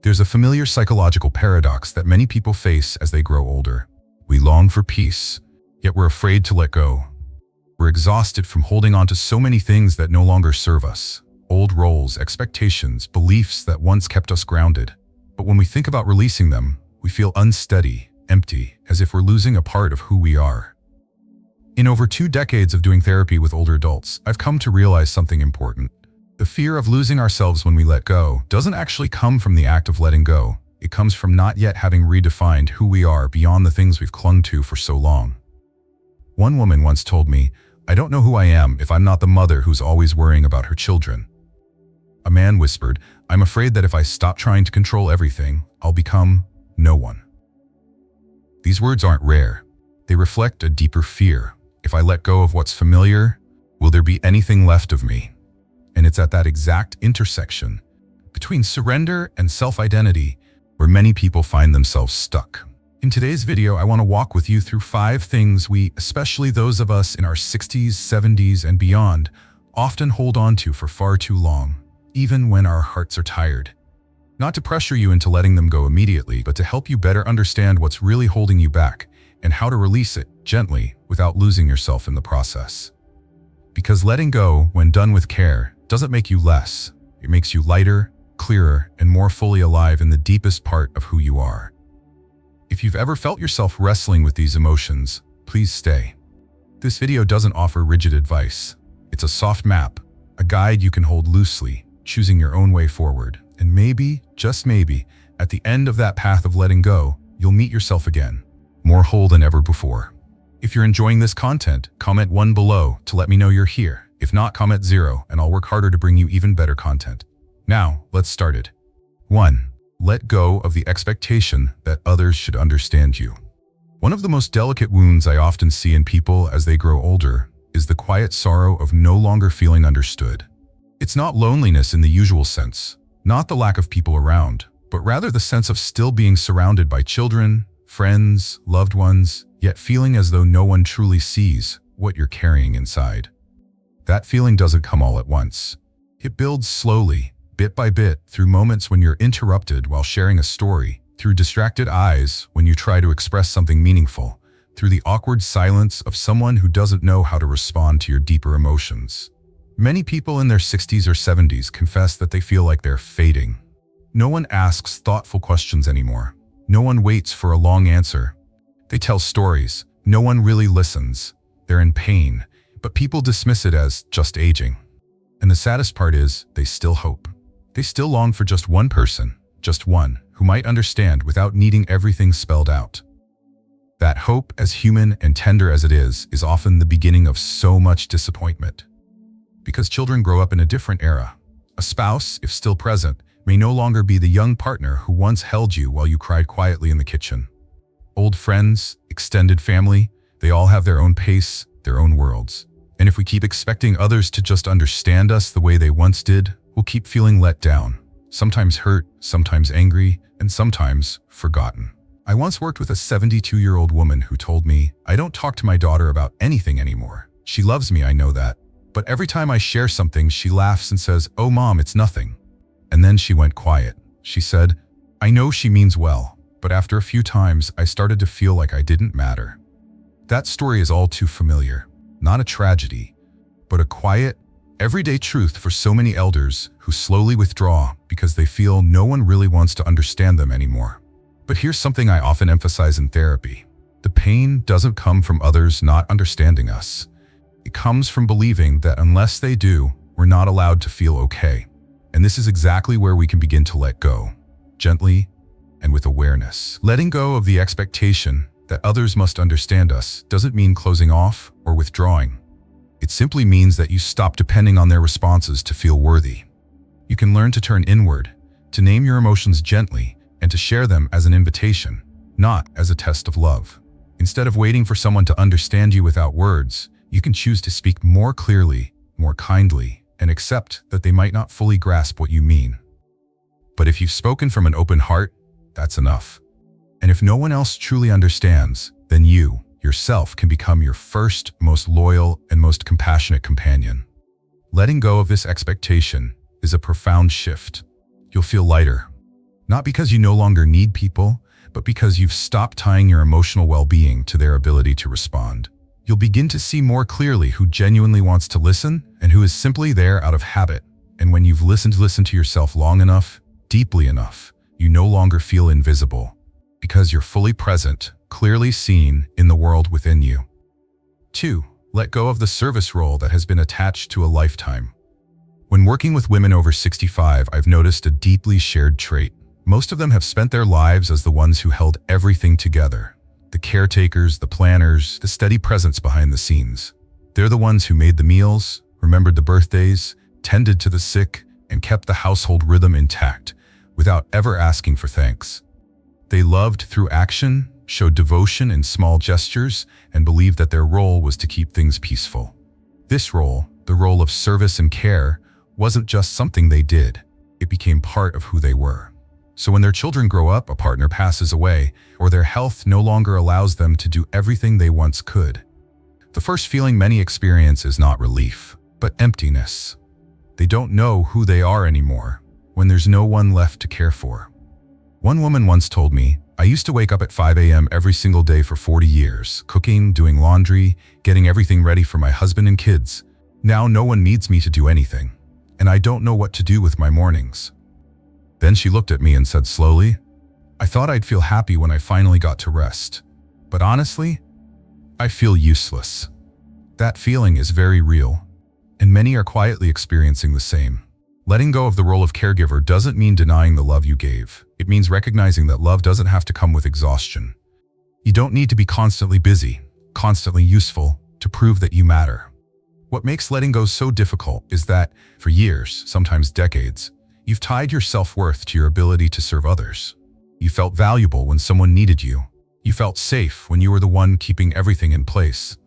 There's a familiar psychological paradox that many people face as they grow older. We long for peace, yet we're afraid to let go. We're exhausted from holding on to so many things that no longer serve us. Old roles, expectations, beliefs that once kept us grounded. But when we think about releasing them, we feel unsteady, empty, as if we're losing a part of who we are. In over 2 decades of doing therapy with older adults, I've come to realize something important. The fear of losing ourselves when we let go doesn't actually come from the act of letting go. It comes from not yet having redefined who we are beyond the things we've clung to for so long. One woman once told me, "I don't know who I am if I'm not the mother who's always worrying about her children." A man whispered, "I'm afraid that if I stop trying to control everything, I'll become no one." These words aren't rare. They reflect a deeper fear. If I let go of what's familiar, will there be anything left of me? And it's at that exact intersection between surrender and self-identity where many people find themselves stuck. In today's video, I want to walk with you through 5 things we, especially those of us in our 60s, 70s, and beyond, often hold on to for far too long, even when our hearts are tired. Not to pressure you into letting them go immediately, but to help you better understand what's really holding you back and how to release it gently without losing yourself in the process. Because letting go, when done with care, doesn't make you less. It makes you lighter, clearer, and more fully alive in the deepest part of who you are. If you've ever felt yourself wrestling with these emotions, please stay. This video doesn't offer rigid advice. It's a soft map, a guide you can hold loosely, choosing your own way forward. And maybe, just maybe, at the end of that path of letting go, you'll meet yourself again, more whole than ever before. If you're enjoying this content, comment 1 below to let me know you're here. If not, comment 0, and I'll work harder to bring you even better content. Now, let's start it. 1. Let go of the expectation that others should understand you. One of the most delicate wounds I often see in people as they grow older is the quiet sorrow of no longer feeling understood. It's not loneliness in the usual sense, not the lack of people around, but rather the sense of still being surrounded by children, friends, loved ones, yet feeling as though no one truly sees what you're carrying inside. That feeling doesn't come all at once. It builds slowly, bit by bit, through moments when you're interrupted while sharing a story, through distracted eyes when you try to express something meaningful, through the awkward silence of someone who doesn't know how to respond to your deeper emotions. Many people in their 60s or 70s confess that they feel like they're fading. No one asks thoughtful questions anymore. No one waits for a long answer. They tell stories. No one really listens. They're in pain, but people dismiss it as just aging. And the saddest part is, they still hope. They still long for just one person, just one, who might understand without needing everything spelled out. That hope, as human and tender as it is often the beginning of so much disappointment. Because children grow up in a different era. A spouse, if still present, may no longer be the young partner who once held you while you cried quietly in the kitchen. Old friends, extended family, they all have their own pace, their own worlds. And if we keep expecting others to just understand us the way they once did, we'll keep feeling let down, sometimes hurt, sometimes angry, and sometimes forgotten. I once worked with a 72-year-old woman who told me, "I don't talk to my daughter about anything anymore. She loves me, I know that. But every time I share something, she laughs and says, 'Oh mom, it's nothing.'" And then she went quiet. She said, "I know she means well, but after a few times, I started to feel like I didn't matter." That story is all too familiar. Not a tragedy, but a quiet, everyday truth for so many elders who slowly withdraw because they feel no one really wants to understand them anymore. But here's something I often emphasize in therapy. The pain doesn't come from others not understanding us. It comes from believing that unless they do, we're not allowed to feel okay. And this is exactly where we can begin to let go, gently and with awareness. Letting go of the expectation that others must understand us doesn't mean closing off or withdrawing. It simply means that you stop depending on their responses to feel worthy. You can learn to turn inward, to name your emotions gently, and to share them as an invitation, not as a test of love. Instead of waiting for someone to understand you without words, you can choose to speak more clearly, more kindly, and accept that they might not fully grasp what you mean. But if you've spoken from an open heart, that's enough. And if no one else truly understands, then you, yourself, can become your first, most loyal, and most compassionate companion. Letting go of this expectation is a profound shift. You'll feel lighter, Not because you no longer need people, but because you've stopped tying your emotional well-being to their ability to respond. You'll begin to see more clearly who genuinely wants to listen and who is simply there out of habit. And when you've listened to yourself long enough, deeply enough, you no longer feel invisible, because you're fully present, clearly seen in the world within you. 2. Let go of the service role that has been attached to a lifetime. When working with women over 65, I've noticed a deeply shared trait. Most of them have spent their lives as the ones who held everything together. The caretakers, the planners, the steady presence behind the scenes. They're the ones who made the meals, remembered the birthdays, tended to the sick, and kept the household rhythm intact without ever asking for thanks. They loved through action, showed devotion in small gestures, and believed that their role was to keep things peaceful. This role, the role of service and care, wasn't just something they did. It became part of who they were. So when their children grow up, a partner passes away, or their health no longer allows them to do everything they once could, the first feeling many experience is not relief, but emptiness. They don't know who they are anymore, when there's no one left to care for. One woman once told me, "I used to wake up at 5 a.m. every single day for 40 years, cooking, doing laundry, getting everything ready for my husband and kids. Now no one needs me to do anything, and I don't know what to do with my mornings." Then she looked at me and said slowly, "I thought I'd feel happy when I finally got to rest. But honestly, I feel useless." That feeling is very real, and many are quietly experiencing the same. Letting go of the role of caregiver doesn't mean denying the love you gave. It means recognizing that love doesn't have to come with exhaustion. You don't need to be constantly busy, constantly useful, to prove that you matter. What makes letting go so difficult is that, for years, sometimes decades, you've tied your self-worth to your ability to serve others. You felt valuable when someone needed you. You felt safe when you were the one keeping everything in place.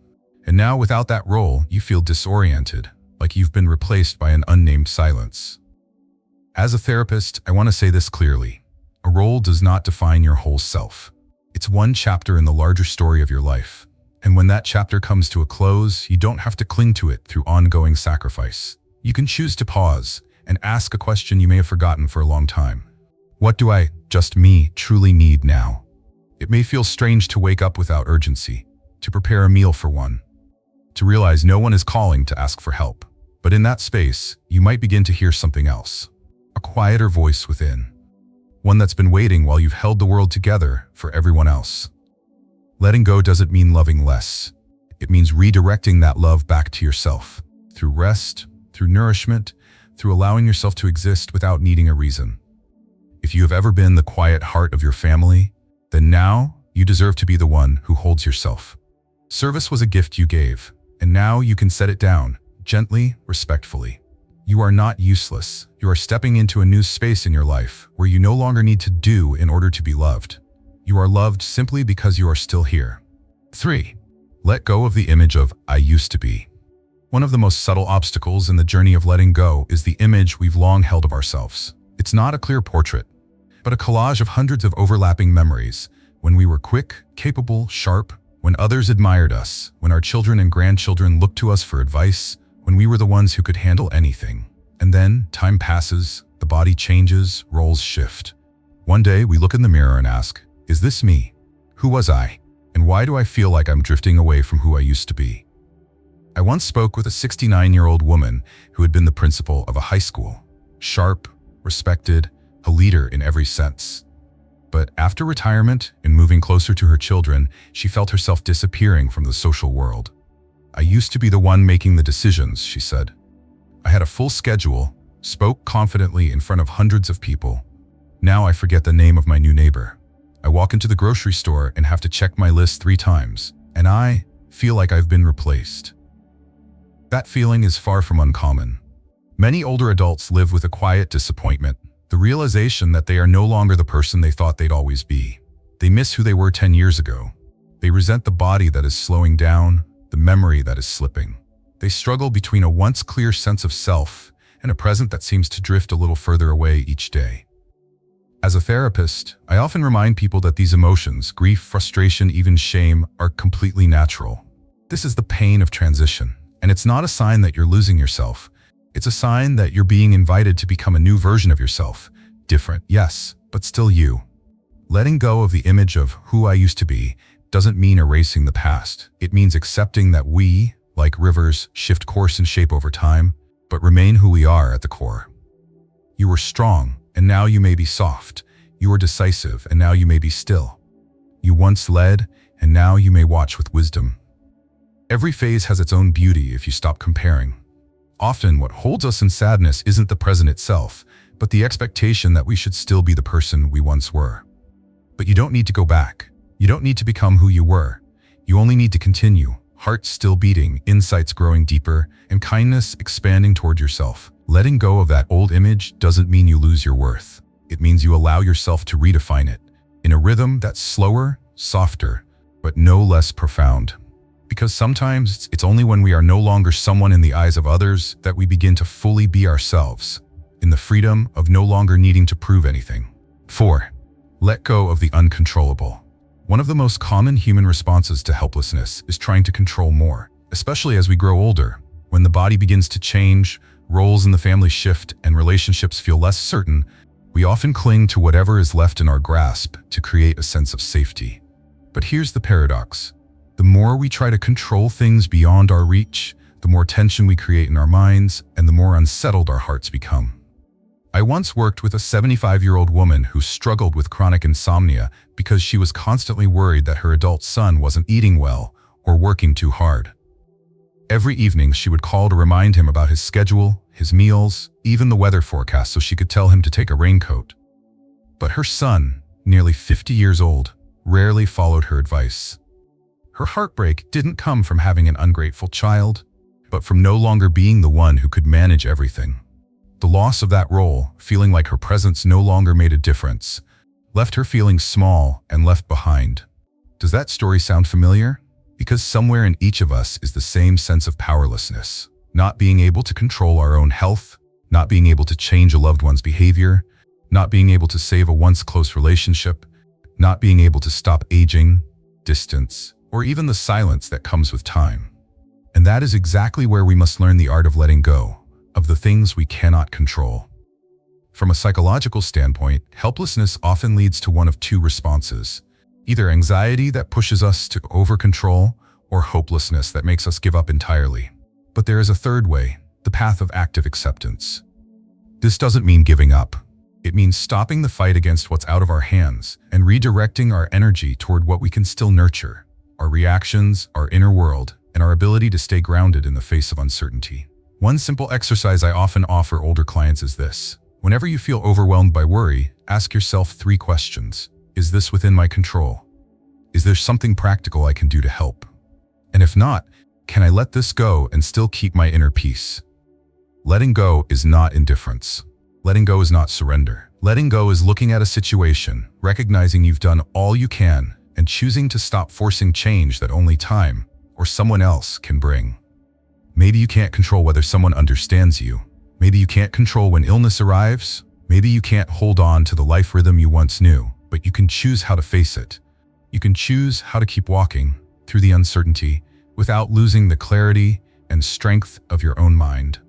And now, without that role, you feel disoriented, like you've been replaced by an unnamed silence. As a therapist, I want to say this clearly. A role does not define your whole self. It's one chapter in the larger story of your life. And when that chapter comes to a close, you don't have to cling to it through ongoing sacrifice. You can choose to pause and ask a question you may have forgotten for a long time. What do I, just me, truly need now? It may feel strange to wake up without urgency, to prepare a meal for one, to realize no one is calling to ask for help. But in that space, you might begin to hear something else, a quieter voice within, one that's been waiting while you've held the world together for everyone else. Letting go doesn't mean loving less. It means redirecting that love back to yourself, through rest, through nourishment, through allowing yourself to exist without needing a reason. If you have ever been the quiet heart of your family, then now you deserve to be the one who holds yourself. Service was a gift you gave, and now you can set it down, gently, respectfully. You are not useless. You are stepping into a new space in your life where you no longer need to do in order to be loved. You are loved simply because you are still here. 3. Let go of the image of "I used to be." One of the most subtle obstacles in the journey of letting go is the image we've long held of ourselves. It's not a clear portrait, but a collage of hundreds of overlapping memories, when we were quick, capable, sharp, when others admired us, when our children and grandchildren looked to us for advice, when we were the ones who could handle anything. And then, time passes, the body changes, roles shift. One day, we look in the mirror and ask, is this me? Who was I? And why do I feel like I'm drifting away from who I used to be? I once spoke with a 69-year-old woman who had been the principal of a high school. Sharp, respected, a leader in every sense. But after retirement and moving closer to her children, she felt herself disappearing from the social world. "I used to be the one making the decisions," she said. "I had a full schedule, spoke confidently in front of hundreds of people. Now I forget the name of my new neighbor. I walk into the grocery store and have to check my list 3 times, and I feel like I've been replaced." That feeling is far from uncommon. Many older adults live with a quiet disappointment, the realization that they are no longer the person they thought they'd always be. They miss who they were 10 years ago. They resent the body that is slowing down, the memory that is slipping. They struggle between a once clear sense of self and a present that seems to drift a little further away each day. As a therapist, I often remind people that these emotions, grief, frustration, even shame, are completely natural. This is the pain of transition. And it's not a sign that you're losing yourself. It's a sign that you're being invited to become a new version of yourself, Different, yes, but still you. Letting go of the image of who I used to be doesn't mean erasing the past. It means accepting that we, like rivers, shift course and shape over time, but remain who we are at the core. You were strong, and now you may be soft. You were decisive, and now you may be still. You once led, and now you may watch with wisdom. Every phase has its own beauty if you stop comparing. Often, what holds us in sadness isn't the present itself, but the expectation that we should still be the person we once were. But you don't need to go back. You don't need to become who you were. You only need to continue, heart still beating, insights growing deeper, and kindness expanding toward yourself. Letting go of that old image doesn't mean you lose your worth. It means you allow yourself to redefine it, in a rhythm that's slower, softer, but no less profound. Because sometimes it's only when we are no longer someone in the eyes of others that we begin to fully be ourselves, in the freedom of no longer needing to prove anything. 4. Let go of the uncontrollable. One of the most common human responses to helplessness is trying to control more, especially as we grow older. When the body begins to change, roles in the family shift, and relationships feel less certain, we often cling to whatever is left in our grasp to create a sense of safety. But here's the paradox. The more we try to control things beyond our reach, the more tension we create in our minds, and the more unsettled our hearts become. I once worked with a 75-year-old woman who struggled with chronic insomnia because she was constantly worried that her adult son wasn't eating well or working too hard. Every evening she would call to remind him about his schedule, his meals, even the weather forecast so she could tell him to take a raincoat. But her son, nearly 50 years old, rarely followed her advice. Her heartbreak didn't come from having an ungrateful child, but from no longer being the one who could manage everything. The loss of that role, feeling like her presence no longer made a difference, left her feeling small and left behind. Does that story sound familiar? Because somewhere in each of us is the same sense of powerlessness. Not being able to control our own health, not being able to change a loved one's behavior, not being able to save a once close relationship, not being able to stop aging, distance, or even the silence that comes with time. And that is exactly where we must learn the art of letting go, of the things we cannot control. From a psychological standpoint, helplessness often leads to one of two responses: either anxiety that pushes us to over-control, or hopelessness that makes us give up entirely. But there is a third way, the path of active acceptance. This doesn't mean giving up. It means stopping the fight against what's out of our hands and redirecting our energy toward what we can still nurture: our reactions, our inner world, and our ability to stay grounded in the face of uncertainty. One simple exercise I often offer older clients is this. Whenever you feel overwhelmed by worry, ask yourself 3 questions. Is this within my control? Is there something practical I can do to help? And if not, can I let this go and still keep my inner peace? Letting go is not indifference. Letting go is not surrender. Letting go is looking at a situation, recognizing you've done all you can, and choosing to stop forcing change that only time or someone else can bring. Maybe you can't control whether someone understands you. Maybe you can't control when illness arrives. Maybe you can't hold on to the life rhythm you once knew, but you can choose how to face it. You can choose how to keep walking through the uncertainty without losing the clarity and strength of your own mind.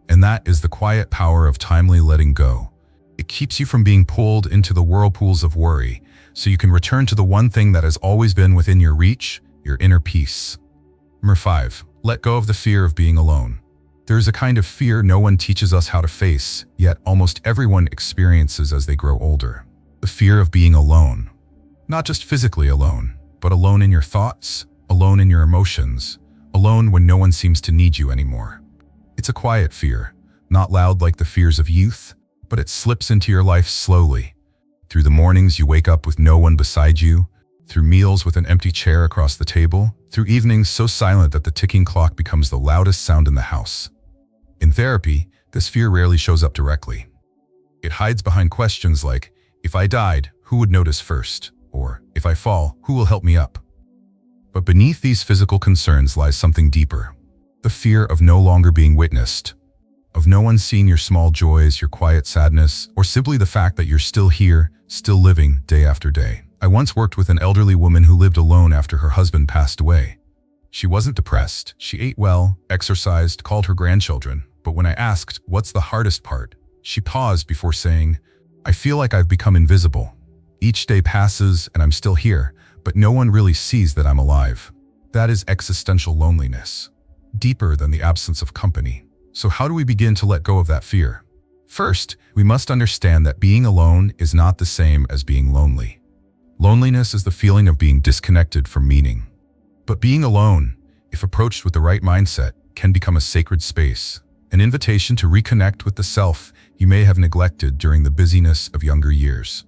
And that is the quiet power of timely letting go. It keeps you from being pulled into the whirlpools of worry, so you can return to the one thing that has always been within your reach, your inner peace. Number 5. Let go of the fear of being alone. There is a kind of fear no one teaches us how to face, yet almost everyone experiences as they grow older. The fear of being alone. Not just physically alone, but alone in your thoughts, alone in your emotions, alone when no one seems to need you anymore. It's a quiet fear, not loud like the fears of youth, but it slips into your life slowly. Through the mornings you wake up with no one beside you, through meals with an empty chair across the table, through evenings so silent that the ticking clock becomes the loudest sound in the house. In therapy, this fear rarely shows up directly. It hides behind questions like, if I died, who would notice first? Or, if I fall, who will help me up? But beneath these physical concerns lies something deeper. The fear of no longer being witnessed, of no one seeing your small joys, your quiet sadness, or simply the fact that you're still here, still living day after day. I once worked with an elderly woman who lived alone after her husband passed away. She wasn't depressed, she ate well, exercised, called her grandchildren, but when I asked, what's the hardest part? She paused before saying, I feel like I've become invisible. Each day passes and I'm still here, but no one really sees that I'm alive. That is existential loneliness, deeper than the absence of company. So how do we begin to let go of that fear? First, we must understand that being alone is not the same as being lonely. Loneliness is the feeling of being disconnected from meaning. But being alone, if approached with the right mindset, can become a sacred space, an invitation to reconnect with the self you may have neglected during the busyness of younger years.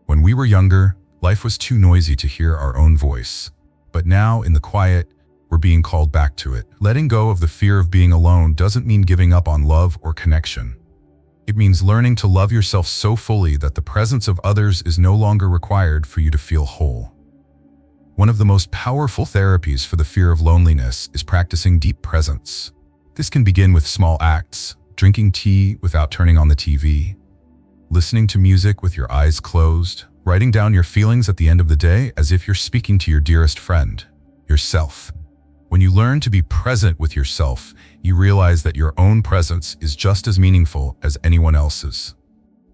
When we were younger, life was too noisy to hear our own voice. But now, in the quiet, we're being called back to it. Letting go of the fear of being alone doesn't mean giving up on love or connection. It means learning to love yourself so fully that the presence of others is no longer required for you to feel whole. One of the most powerful therapies for the fear of loneliness is practicing deep presence. This can begin with small acts, drinking tea without turning on the TV, listening to music with your eyes closed, writing down your feelings at the end of the day as if you're speaking to your dearest friend, yourself. When you learn to be present with yourself, you realize that your own presence is just as meaningful as anyone else's.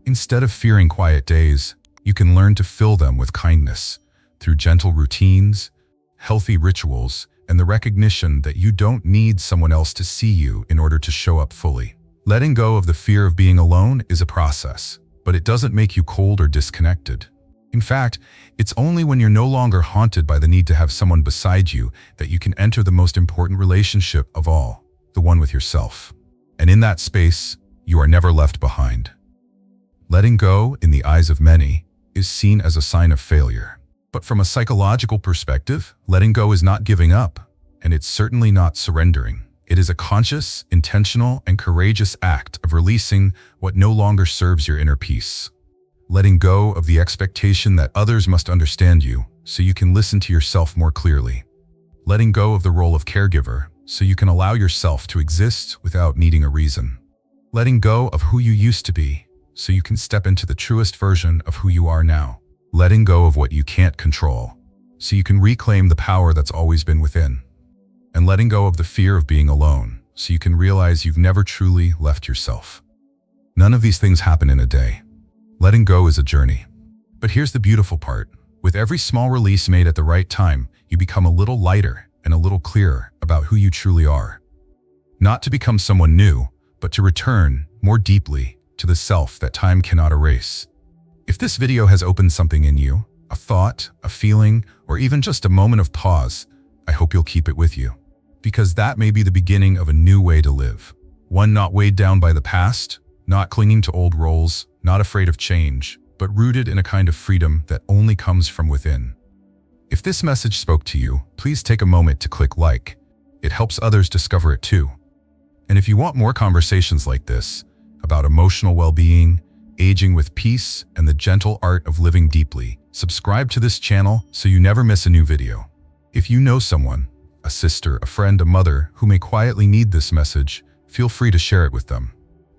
Instead of fearing quiet days, you can learn to fill them with kindness through gentle routines, healthy rituals, and the recognition that you don't need someone else to see you in order to show up fully. Letting go of the fear of being alone is a process, but it doesn't make you cold or disconnected. In fact, it's only when you're no longer haunted by the need to have someone beside you that you can enter the most important relationship of all, the one with yourself. And in that space, you are never left behind. Letting go, in the eyes of many, is seen as a sign of failure. But from a psychological perspective, letting go is not giving up, and it's certainly not surrendering. It is a conscious, intentional, and courageous act of releasing what no longer serves your inner peace. Letting go of the expectation that others must understand you so you can listen to yourself more clearly. Letting go of the role of caregiver so you can allow yourself to exist without needing a reason. Letting go of who you used to be so you can step into the truest version of who you are now. Letting go of what you can't control so you can reclaim the power that's always been within. And letting go of the fear of being alone so you can realize you've never truly left yourself. None of these things happen in a day. Letting go is a journey. But here's the beautiful part. With every small release made at the right time, you become a little lighter and a little clearer about who you truly are. Not to become someone new, but to return more deeply to the self that time cannot erase. If this video has opened something in you, a thought, a feeling, or even just a moment of pause, I hope you'll keep it with you. Because that may be the beginning of a new way to live. One not weighed down by the past, not clinging to old roles, not afraid of change, but rooted in a kind of freedom that only comes from within. If this message spoke to you, please take a moment to click like. It helps others discover it too. And if you want more conversations like this, about emotional well-being, aging with peace, and the gentle art of living deeply, subscribe to this channel so you never miss a new video. If you know someone, a sister, a friend, a mother, who may quietly need this message, feel free to share it with them.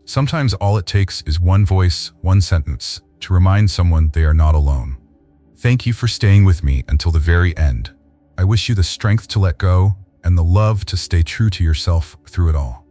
Sometimes all it takes is one voice, one sentence, to remind someone they are not alone. Thank you for staying with me until the very end. I wish you the strength to let go and the love to stay true to yourself through it all.